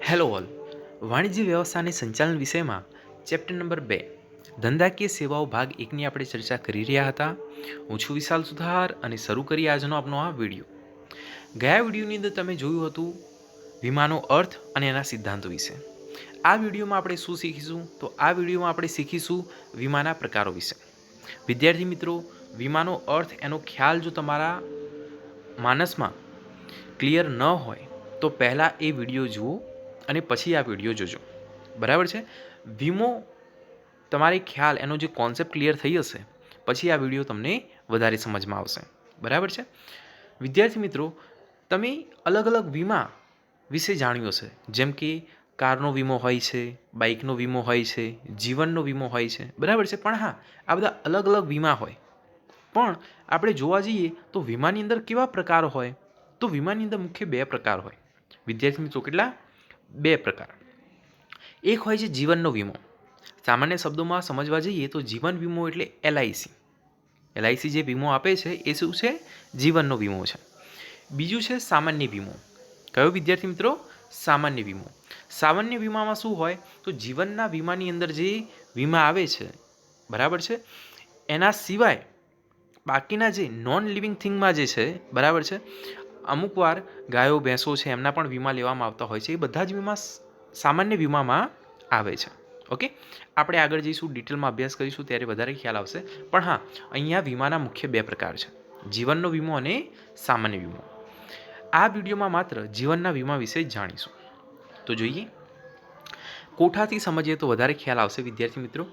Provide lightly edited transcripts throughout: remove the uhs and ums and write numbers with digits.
Hello all. વાણિજ્ય વ્યવસ્થા અને સંચાલન વિષયમાં ચેપ્ટર નંબર 2 ધંધાકીય સેવાઓ ભાગ 1ની આપણે ચર્ચા કરી રહ્યા હતા. હું છું વિશાલ સુથાર અને શરૂ કરી આજનો આપનો આ વિડીયો. ગયા વિડીયોની અંદર તમે જોયું હતું વીમાનો અર્થ અને એના સિદ્ધાંતો વિશે. આ વિડીયોમાં આપણે શું શીખીશું? તો આ વિડીયોમાં આપણે શીખીશું વીમાના પ્રકારો વિશે. વિદ્યાર્થી મિત્રો, વીમાનો અર્થ એનો ખ્યાલ જો તમારા માનસમાં ક્લિયર ન હોય તો પહેલાં એ વિડીયો જુઓ અને પછી આ વિડીયો જોજો. બરાબર છે? વીમો તમારે ખ્યાલ એનો જે કોન્સેપ્ટ ક્લિયર થઈ હશે પછી આ વિડીયો તમને વધારે સમજમાં આવશે. બરાબર છે? વિદ્યાર્થી મિત્રો, તમે અલગ અલગ વીમા વિશે જાણ્યું હશે. જેમ કે કારનો વીમો હોય છે, બાઇકનો વીમો હોય છે, જીવનનો વીમો હોય છે. બરાબર છે? પણ હા, આ બધા અલગ અલગ વીમા હોય. પણ આપણે જોવા જઈએ તો વીમાની અંદર કેવા પ્રકાર હોય? તો વીમાની અંદર મુખ્ય 2 પ્રકાર હોય. વિદ્યાર્થી મિત્રો, કેટલા? 2 પ્રકાર. એક હોય છે જીવનનો વીમો. સામાન્ય શબ્દોમાં સમજવા જઈએ તો જીવન વીમો એટલે એલઆઈસી. એલઆઈસી જે વીમો આપે છે એ શું છે? જીવનનો વીમો છે. બીજું છે સામાન્ય વીમો. કયો વિદ્યાર્થી મિત્રો? સામાન્ય વીમો. સામાન્ય વીમામાં શું હોય? તો જીવનના વીમાની અંદર જે વીમા આવે છે, બરાબર છે, એના સિવાય બાકીના જે નોન લિવિંગ થિંગમાં જે છે, બરાબર છે, અમુક વાર ગાયો ભેંસો છે એમના પણ વીમા લેવામાં આવતા હોય છે. એ બધા જ વીમા સામાન્ય વીમામાં આવે છે. ઓકે, આપણે આગળ જઈશું, ડિટેલમાં અભ્યાસ કરીશું ત્યારે વધારે ખ્યાલ આવશે. પણ હા, અહીંયા વીમાના મુખ્ય 2 પ્રકાર છે, જીવનનો વીમો અને સામાન્ય વીમો. આ વિડીયોમાં માત્ર જીવનના વીમા વિશે જ જાણીશું. તો જોઈએ, કોઠાથી સમજીએ તો વધારે ખ્યાલ આવશે. વિદ્યાર્થી મિત્રો,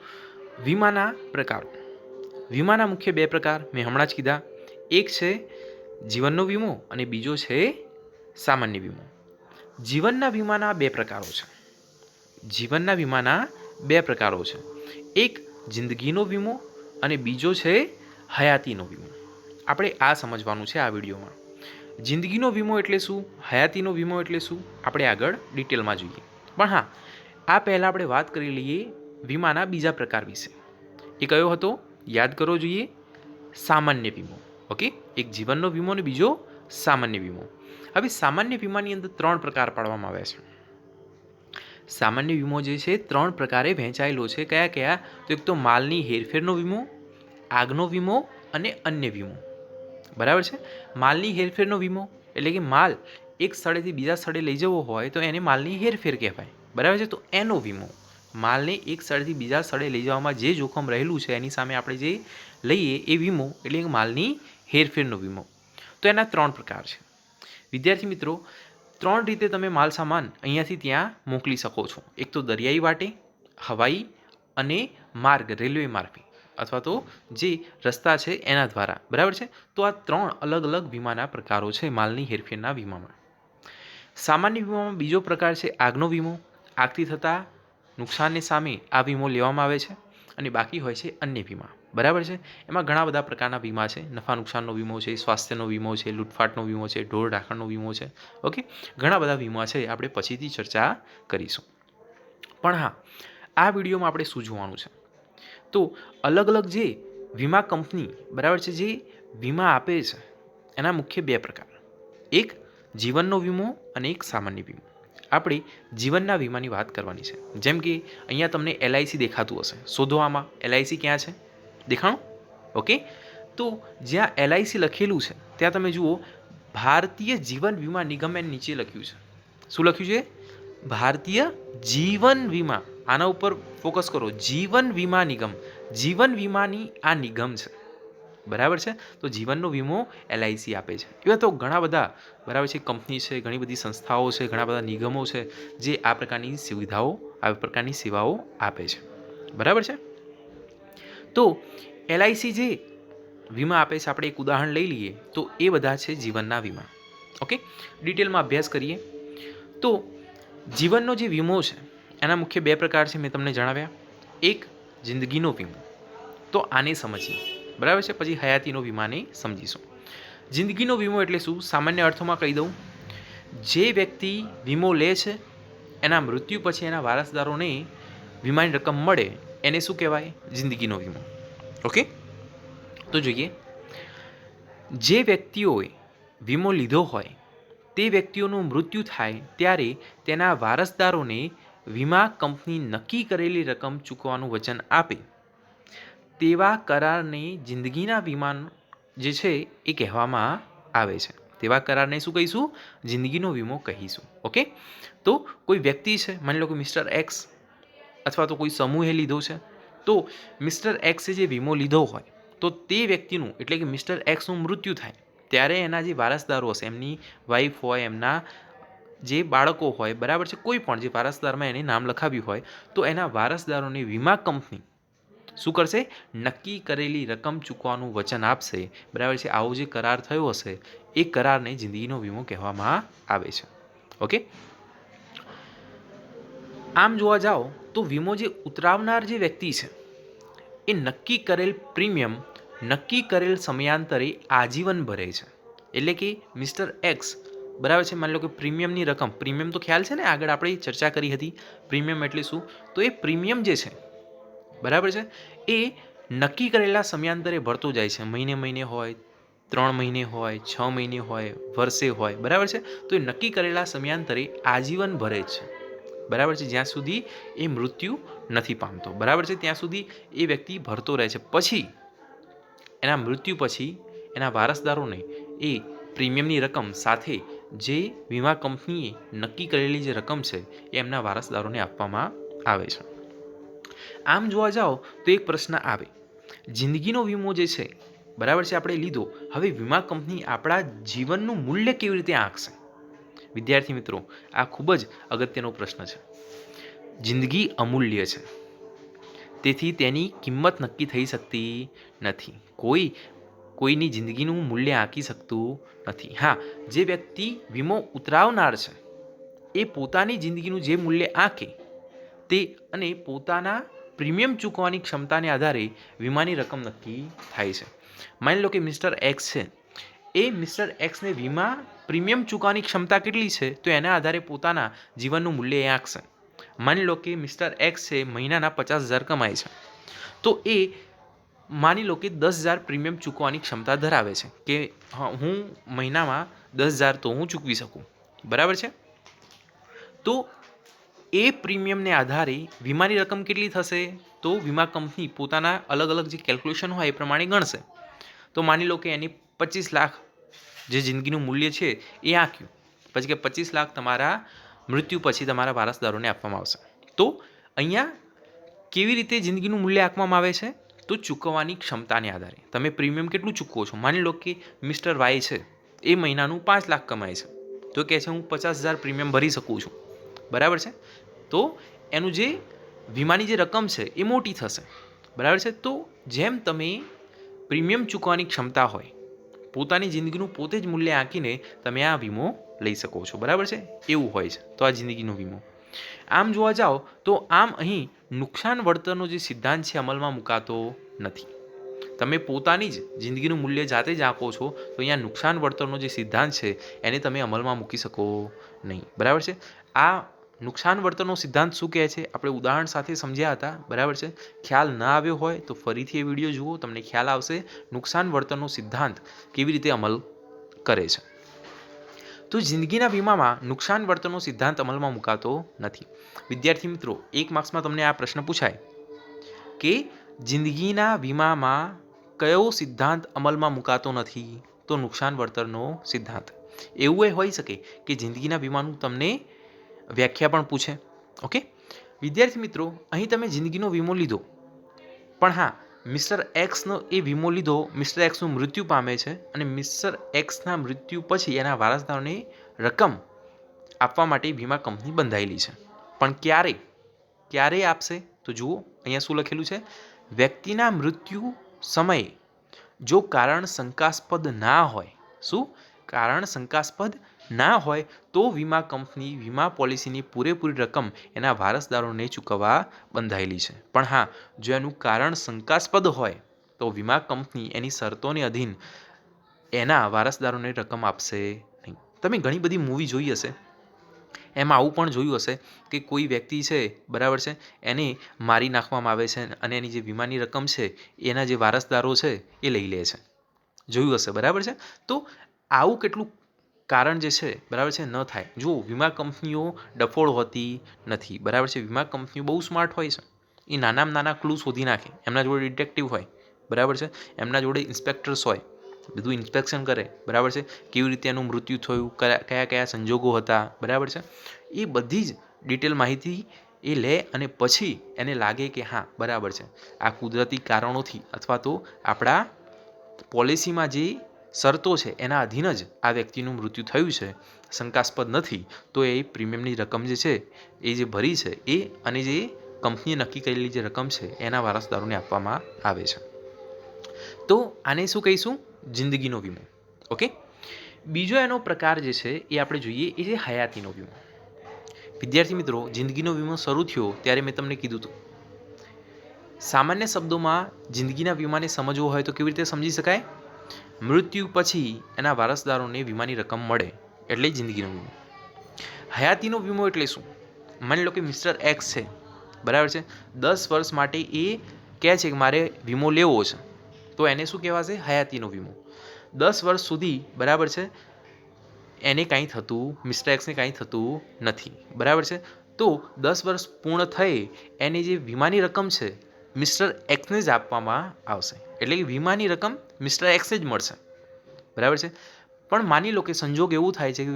વીમાના પ્રકારો. વીમાના મુખ્ય 2 પ્રકાર મેં હમણાં જ કીધા. એક છે જીવનનો વીમો અને બીજો છે સામાન્ય વીમો. જીવનના વીમાના 2 પ્રકારો છે. જીવનના વીમાના 2 પ્રકારો છે. એક જિંદગીનો વીમો અને બીજો છે હયાતીનો વીમો. આપણે આ સમજવાનું છે આ વિડીયોમાં. જિંદગીનો વીમો એટલે શું? હયાતીનો વીમો એટલે શું? આપણે આગળ ડિટેલમાં જોઈએ. પણ હા, આ પહેલાં આપણે વાત કરી લઈએ વીમાના બીજા પ્રકાર વિશે. એ કયો હતો? યાદ કરવો જોઈએ. સામાન્ય વીમો. ઓકે, એક જીવનનો વીમો અને બીજો સામાન્ય વીમો. હવે સામાન્ય વીમાની અંદર 3 પ્રકાર પાડવામાં આવ્યા છે. સામાન્ય વીમો જે છે 3 પ્રકારે વહેંચાયેલો છે. કયા કયા? તો એક તો માલની હેરફેરનો વીમો, આગનો વીમો અને અન્ય વીમો. બરાબર છે? માલની હેરફેરનો વીમો એટલે કે માલ એક સ્થળેથી બીજા સ્થળે લઈ જવો હોય તો એને માલની હેરફેર કહેવાય. બરાબર છે? તો એનો વીમો, માલને એક સ્થળેથી બીજા સ્થળે લઈ જવામાં જે જોખમ રહેલું છે એની સામે આપણે જે લઈએ એ વીમો એટલે માલની હેરફેરનો વીમો. તો એના 3 પ્રકાર છે. વિદ્યાર્થી મિત્રો, 3 રીતે તમે માલ સામાન અહીંયાથી ત્યાં મોકલી શકો છો. એક તો દરિયાઈ વાટે, હવાઈ અને માર્ગ, રેલવે માર્ગે, અથવા તો જે રસ્તા છે એના દ્વારા. બરાબર છે? તો આ 3 અલગ અલગ વીમાના પ્રકારો છે માલની હેરફેરના વીમામાં. સામાન્ય વીમામાં બીજો પ્રકાર છે આગનો વીમો. આગથી થતા નુકસાનની સામે આ વીમો લેવામાં આવે છે. અને બાકી હોય છે અન્ય વીમા. બરાબર છે? એમાં ઘણા બધા પ્રકારના વીમા છે. નફા નુકસાનનો વીમો છે, સ્વાસ્થ્યનો વીમો છે, લૂંટફાટનો વીમો છે, ઢોર ઢાંખરનો વીમો છે. ઓકે, ઘણા બધા વીમા છે, આપણે પછીથી ચર્ચા કરીશું. પણ હા, આ વિડીયોમાં આપણે શું જોવાનું છે? તો અલગ અલગ જે વીમા કંપની, બરાબર છે, જે વીમા આપે છે એના મુખ્ય 2 પ્રકાર. એક જીવનનો વીમો અને એક સામાન્ય વીમો. આપણે જીવનના વીમાની વાત કરવાની છે. જેમ કે અહીંયા તમને એલઆઈસી દેખાતું હશે. શોધો આમાં એલઆઈસી ક્યાં છે? દેખાણું? ઓકે, તો જ્યાં એલઆઈસી લખેલું છે ત્યાં તમે જુઓ ભારતીય જીવન વીમા નિગમ એન નીચે લખ્યું છે. શું લખ્યું છે? ભારતીય જીવન વીમા. આના ઉપર ફોકસ કરો. જીવન વીમા નિગમ. જીવન વીમાની આ નિગમ છે. બરાબર છે? તો જીવનનો વીમો એલઆઈસી આપે છે. એવા તો ઘણા બધા, બરાબર છે, કંપની છે, ઘણી બધી સંસ્થાઓ છે, ઘણા બધા નિગમો છે જે આ પ્રકારની સુવિધાઓ, આ પ્રકારની સેવાઓ આપે છે. બરાબર છે? તો એલઆઈસી જે વીમા આપે છે, આપણે એક ઉદાહરણ લઈ લઈએ તો એ બધા છે જીવનના વીમા. ઓકે, ડિટેલમાં અભ્યાસ કરીએ તો જીવનનો જે વીમો છે એના મુખ્ય 2 પ્રકાર છે, મેં તમને જણાવ્યા. એક જિંદગીનો વીમો. તો આને સમજીએ. બરાબર છે? પછી હયાતીનો વીમાને સમજીશું. જિંદગીનો વીમો એટલે શું? સામાન્ય અર્થમાં કહી દઉં, જે વ્યક્તિ વીમો લે છે એના મૃત્યુ પછી એના વારસદારોને વીમાની રકમ મળે એને શું કહેવાય? જિંદગીનો વીમો. ઓકે, તો જોઈએ, જે વ્યક્તિઓએ વીમો લીધો હોય તે વ્યક્તિઓનું મૃત્યુ થાય ત્યારે તેના વારસદારોને વીમા કંપની નક્કી કરેલી રકમ ચૂકવવાનું વચન આપે તેવા કરારને જિંદગીના વીમા જે છે એ કહેવામાં આવે છે. તેવા કરારને શું કહીશું? જિંદગીનો વીમો કહીશું. ઓકે, તો કોઈ વ્યક્તિ છે, માની લો કે મિસ્ટર એક્સ અથવા તો કોઈ સમૂહે લીધો છે, તો મિસ્ટર એક્સે જે વીમો લીધો હોય તો તે વ્યક્તિનું એટલે કે મિસ્ટર એક્સનું મૃત્યુ થાય ત્યારે એના જે વારસદારો હશે, એમની વાઈફ હોય, એમના જે બાળકો હોય, બરાબર છે, કોઈ પણ જે વારસદારમાં એને નામ લખાવ્યું હોય તો એના વારસદારોને વીમા કંપની શું કરશે? નક્કી કરેલી રકમ ચૂકવવાનું વચન આપશે. બરાબર છે. આવો જે કરાર થયો હશે એ કરારને જિંદગીનો વીમો કહેવામાં આવે છે. ઓકે, આમ જોવા જાઓ તો વીમો જે ઉતરાવનાર જે વ્યક્તિ છે એ નક્કી કરેલ પ્રીમિયમ નક્કી કરેલ સમયાંતરે આજીવન ભરે છે. એટલે કે મિસ્ટર એક્સ, બરાબર છે, માની લો કે પ્રીમિયમની રકમ, પ્રીમિયમ તો ખ્યાલ છે ને, આગળ આપણે ચર્ચા કરી હતી પ્રીમિયમ એટલે શું, તો એ પ્રીમિયમ જે છે, બરાબર છે, એ નક્કી કરેલા સમયાંતરે ભરતો જાય છે. મહિને હોય, 3 મહિને હોય, 6 મહિને હોય, વર્ષે હોય, બરાબર છે, તો એ નક્કી કરેલા સમયાંતરે આજીવન ભરે છે. બરાબર છે, જ્યાં સુધી એ મૃત્યુ નથી પામતો, બરાબર છે, ત્યાં સુધી એ વ્યક્તિ ભરતો રહે છે. પછી એના મૃત્યુ પછી એના વારસદારોને એ પ્રીમિયમની રકમ સાથે જે વીમા કંપનીએ નક્કી કરેલી જે રકમ છે એ એમના વારસદારોને આપવામાં આવે છે. આમ જોવા જાઓ તો એક પ્રશ્ન આવે, જિંદગીનો વીમો જે છે, બરાબર છે, આપણે લીધો, હવે વીમા કંપની આપણા જીવનનું મૂલ્ય કેવી રીતે આંકશે? વિદ્યાર્થી મિત્રો, આ ખૂબ જ અગત્યનો પ્રશ્ન છે. જિંદગી અમૂલ્ય છે, તેથી તેની કિંમત નક્કી થઈ શકતી નથી. કોઈની જિંદગીનું મૂલ્ય આંકી શકતું નથી. હા, જે વ્યક્તિ વીમો ઉતરાવનાર છે એ પોતાની જિંદગીનું જે મૂલ્ય આંકે તે અને પોતાના પ્રીમિયમ ચૂકવવાની ક્ષમતાને આધારે વીમાની રકમ નક્કી થાય છે. માની લો કે મિસ્ટર એક્સ છે, એ મિસ્ટર એક્સને વીમા પ્રીમિયમ ચૂકવવાની ક્ષમતા કેટલી છે તો એના આધારે પોતાના જીવનનું મૂલ્ય એ આંકશે. માની લો કે મિસ્ટર એક્સ છે, મહિનાના 50,000 કમાય છે, તો એ માની લો કે 10,000 પ્રીમિયમ ચૂકવવાની ક્ષમતા ધરાવે છે કે હું મહિનામાં 10,000 તો હું ચૂકવી શકું, બરાબર છે. તો એ પ્રીમિયમને આધારે વીમાની રકમ કેટલી થશે તો વીમા કંપની પોતાના અલગ અલગ જે કેલ્ક્યુલેશન હોય એ પ્રમાણે ગણશે. તો માની લો કે એની 25 લાખ જે જિંદગીનું મૂલ્ય છે એ આંક્યું, પછી કે 25 લાખ તમારા મૃત્યુ પછી તમારા વારસદારોને આપવામાં આવશે. તો અહીંયા કેવી રીતે જિંદગીનું મૂલ્ય આંકવામાં આવે છે? તો ચૂકવવાની ક્ષમતાને આધારે તમે પ્રીમિયમ કેટલું ચૂકવો છો. માની લો કે મિસ્ટર વાય છે, એ મહિનાનું 5 લાખ કમાય છે, તો કહે છે હું 50,000 પ્રીમિયમ ભરી શકું છું, બરાબર છે. તો એનું જે વીમાની જે રકમ છે એ મોટી થશે, બરાબર છે. તો જેમ તમે પ્રીમિયમ ચૂકવવાની ક્ષમતા હોય, પોતાની જિંદગીનું પોતે જ મૂલ્ય આંકીને તમે આ વીમો લઈ શકો છો, બરાબર છે, એવું હોય છે. તો આ જિંદગીનો વીમો. આમ જોવા જાઓ તો આમ અહીં નુકસાન વળતરનો જે સિદ્ધાંત છે અમલમાં મુકાતો નથી. તમે પોતાની જ જિંદગીનું મૂલ્ય જાતે જ આંકો છો, તો અહીંયા નુકસાન વળતરનો જે સિદ્ધાંત છે એને તમે અમલમાં મૂકી શકો નહીં, બરાબર છે. આ નુકસાન વળતરનો સિદ્ધાંત શું કહે છે આપણે ઉદાહરણ સાથે સમજ્યા હતા, બરાબર છે. ખ્યાલ ન આવ્યો હોય તો ફરીથી એ વિડીયો જુઓ, તમને ખ્યાલ આવશે નુકસાન વળતરનો સિદ્ધાંત કેવી રીતે અમલ કરે છે. તો જિંદગીના વીમામાં નુકસાન વળતરનો સિદ્ધાંત અમલમાં મુકાતો નથી. વિદ્યાર્થી મિત્રો, 1 માર્ક્સમાં તમને આ પ્રશ્ન પૂછાય કે જિંદગીના વીમામાં કયો સિદ્ધાંત અમલમાં મુકાતો નથી? તો નુકસાન વળતરનો સિદ્ધાંત. એવું એ હોઈ શકે કે જિંદગીના વીમાનું તમને વ્યાખ્યા પણ પૂછે. ઓકે વિદ્યાર્થી મિત્રો, અહીં તમે જિંદગીનો વીમો લીધો, પણ હા, મિસ્ટર એક્સનો એ વીમો લીધો, મિસ્ટર એક્સનું મૃત્યુ પામે છે અને મિસ્ટર એક્સના મૃત્યુ પછી એના વારસદારોને રકમ આપવા માટે વીમા કંપની બંધાયેલી છે. પણ ક્યારે આપશે? તો જુઓ અહીંયા શું લખેલું છે, વ્યક્તિના મૃત્યુ સમયે જો કારણ શંકાસ્પદ ના હોય, શું કારણ શંકાસ્પદ ના હોય તો વીમા કંપની વીમા પોલિસીની પૂરેપૂરી રકમ એના વારસદારોને ચૂકવવા બંધાયેલી છે. પણ હા, જો એનું કારણ શંકાસ્પદ હોય તો વીમા કંપની એની શરતોને અધીન એના વારસદારોને રકમ આપશે નહીં. તમે ઘણી બધી મૂવી જોઈ હશે, એમાં આવું પણ જોયું હશે કે કોઈ વ્યક્તિ છે, બરાબર છે, એને મારી નાખવામાં આવે છે અને એની જે વીમાની રકમ છે એના જે વારસદારો છે એ લઈ લે છે. જોયું હશે, બરાબર છે. તો આવું કેટલું કારણ જે છે બરાબર છે ન થાય. જુઓ, વીમા કંપનીઓ ડફોળ હોતી નથી, બરાબર છે. વીમા કંપનીઓ બહુ સ્માર્ટ હોય છે. એ નાનામાં નાના ક્લુ શોધી નાખે. એમના જોડે ડિટેક્ટિવ હોય, બરાબર છે. એમના જોડે ઇન્સ્પેક્ટર્સ હોય, બધું ઇન્સ્પેક્શન કરે, બરાબર છે. કેવી રીતે એનું મૃત્યુ થયું, કયા કયા સંજોગો હતા, બરાબર છે. એ બધી જ ડિટેલ માહિતી એ લે અને પછી એને લાગે કે હા બરાબર છે, આ કુદરતી કારણોથી અથવા તો આપણા પોલિસીમાં જે શરતો છે એના અધીન જ આ વ્યક્તિનું મૃત્યુ થયું છે, શંકાસ્પદ નથી, તો એ પ્રીમિયમની રકમ જે છે એ જે ભરી છે એ અને જે કંપનીએ નક્કી કરેલી જે રકમ છે એના વારસદારોને આપવામાં આવે છે. તો આને શું કહીશું? જિંદગીનો વીમો. ઓકે. બીજો એનો પ્રકાર જે છે એ આપણે જોઈએ એ છે હયાતીનો વીમો. વિદ્યાર્થી મિત્રો, જિંદગીનો વીમો શરૂ થયો ત્યારે મેં તમને કીધું હતું, સામાન્ય શબ્દોમાં જિંદગીના વીમાને સમજવો હોય તો કેવી રીતે સમજી શકાય? મૃત્યુ પછી એના વારસદારોને વીમાની રકમ મળે એટલે જિંદગીનો વીમો. હયાતીનો વીમો એટલે શું? માની લો કે મિસ્ટર એક્સ છે, બરાબર છે. 10 વર્ષ માટે એ કહે છે કે મારે વીમો લેવો છે, તો એને શું કહેવાશે? હયાતીનો વીમો. 10 વર્ષ સુધી, બરાબર છે, એને કાંઈ થતું, મિસ્ટર એક્સને કાંઈ થતું નથી, બરાબર છે. તો 10 વર્ષ પૂર્ણ થઈ એની જે વીમાની રકમ છે મિસ્ટર એક્સને જ આપવામાં આવશે. એટલે કે વીમાની રકમ મિસ્ટર એક્સને જ મળશે, બરાબર છે. પણ માની લો કે સંજોગ એવું થાય છે કે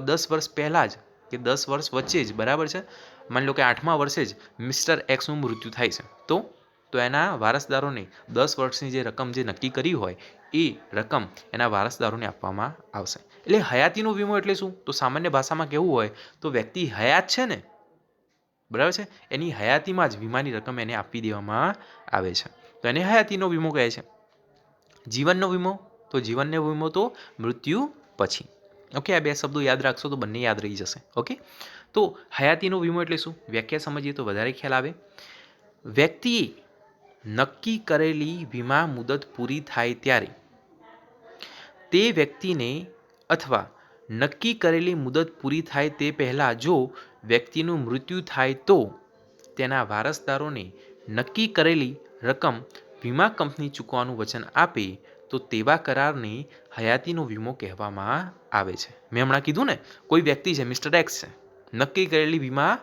10 વર્ષ પહેલાં જ કે 10 વર્ષ વચ્ચે જ, બરાબર છે, માની લો કે 8મા વર્ષે જ મિસ્ટર એક્સનું મૃત્યુ થાય છે, તો એના વારસદારોને 10 વર્ષની જે રકમ જે નક્કી કરી હોય એ રકમ એના વારસદારોને આપવામાં આવશે. એટલે હયાતીનો વીમો એટલે શું? તો સામાન્ય ભાષામાં કહેવું હોય તો વ્યક્તિ હયાત છે ને, બરાબર છે, એની હયાતીમાં જ વીમાની રકમ એને આપી દેવામાં આવે છે, તો એને હયાતીનો વીમો કહે છે. જીવનનો વીમો, તો જીવનનો વીમો તો મૃત્યુ પછી. ઓકે, આ બે શબ્દો યાદ રાખશો તો બંને યાદ રહી જશે. ઓકે. તો હયાતીનો વીમો એટલે શું? વ્યાખ્યા સમજીએ તો વધારે ખ્યાલ આવે. વ્યક્તિએ નક્કી કરેલી વીમા મુદત પૂરી થાય ત્યારે તે વ્યક્તિને અથવા નક્કી કરેલી મુદત પૂરી થાય તે પહેલાં જો વ્યક્તિનું મૃત્યુ થાય તો તેના વારસદારોને નક્કી કરેલી રકમ વીમા કંપની ચૂકવવાનું વચન આપે તો તેવા કરારને હયાતીનો વીમો કહેવામાં આવે છે. મેં હમણાં કીધું ને, કોઈ વ્યક્તિ છે, મિસ્ટર એક્સ છે, નક્કી કરેલી વીમા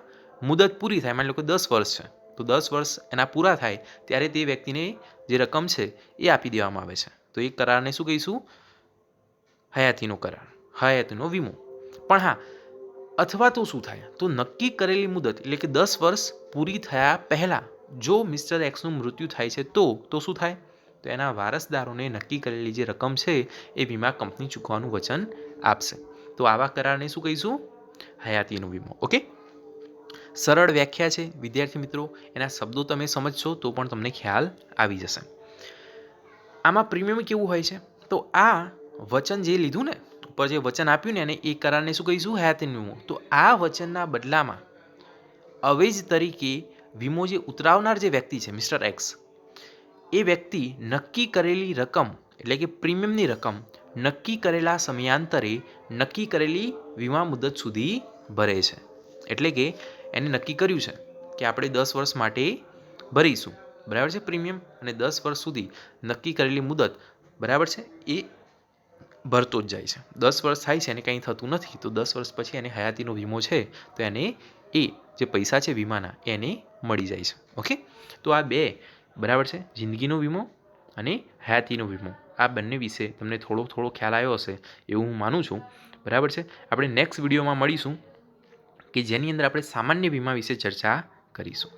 મુદત પૂરી થાય, માની લો કે 10 વર્ષ છે, તો 10 વર્ષ એના પૂરા થાય ત્યારે તે વ્યક્તિને જે રકમ છે એ આપી દેવામાં આવે છે, તો એ કરારને શું કહીશું? હયાતીનો કરાર, હયાતીનો વીમો. પણ હા, અથવા તો શું થાય? તો નક્કી કરેલી મુદત એટલે કે 10 વર્ષ પૂરી થયા પહેલાં જો મિસ્ટર એક્સનું મૃત્યુ થાય છે તો શું થાય? તો એના વારસદારોને નક્કી કરેલી જે રકમ છે એ વીમા કંપની ચૂકવવાનું વચન આપશે, તો આવા કરારને શું કહીશું? હયાતીનો વીમો. ઓકે. સરળ વ્યાખ્યા છે વિદ્યાર્થી મિત્રો, એના શબ્દો તમે સમજશો તો પણ તમને ખ્યાલ આવી જશે. આમાં પ્રીમિયમ કેવું હોય છે? તો આ વચન જે લીધું ને, ઉપર જે વચન આપ્યું ને, એને એ કરારને શું કહીશું? હયાતીનો વીમો. તો આ વચનના બદલામાં અવેજ તરીકે વીમો જે ઉતરાવનાર જે વ્યક્તિ છે મિસ્ટર એક્સ, એ વ્યક્તિ નક્કી કરેલી રકમ એટલે કે પ્રીમિયમની રકમ નક્કી કરેલા સમયાંતરે નક્કી કરેલી વીમા મુદત સુધી ભરે છે. એટલે કે એને નક્કી કર્યું છે કે આપણે 10 વર્ષ માટે ભરીશું, બરાબર છે, પ્રીમિયમ, અને 10 વર્ષ સુધી નક્કી કરેલી મુદત, બરાબર છે, એ ભરતો જ જાય છે. 10 વર્ષ થાય છે એને કંઈ થતું નથી, તો 10 વર્ષ પછી એને હયાતીનો વીમો છે તો એને એ જે પૈસા છે વીમાના એને મળી જાય છે. ઓકે. તો આ બે, બરાબર છે, જિંદગીનો વીમો અને હયાતીનો વીમો, આ બંને વિશે તમને થોડો ખ્યાલ આવ્યો હશે એવું હું માનું છું, બરાબર છે. આપણે નેક્સ્ટ વિડીયોમાં મળીશું કે જેની અંદર આપણે સામાન્ય વીમા વિશે ચર્ચા કરીશું.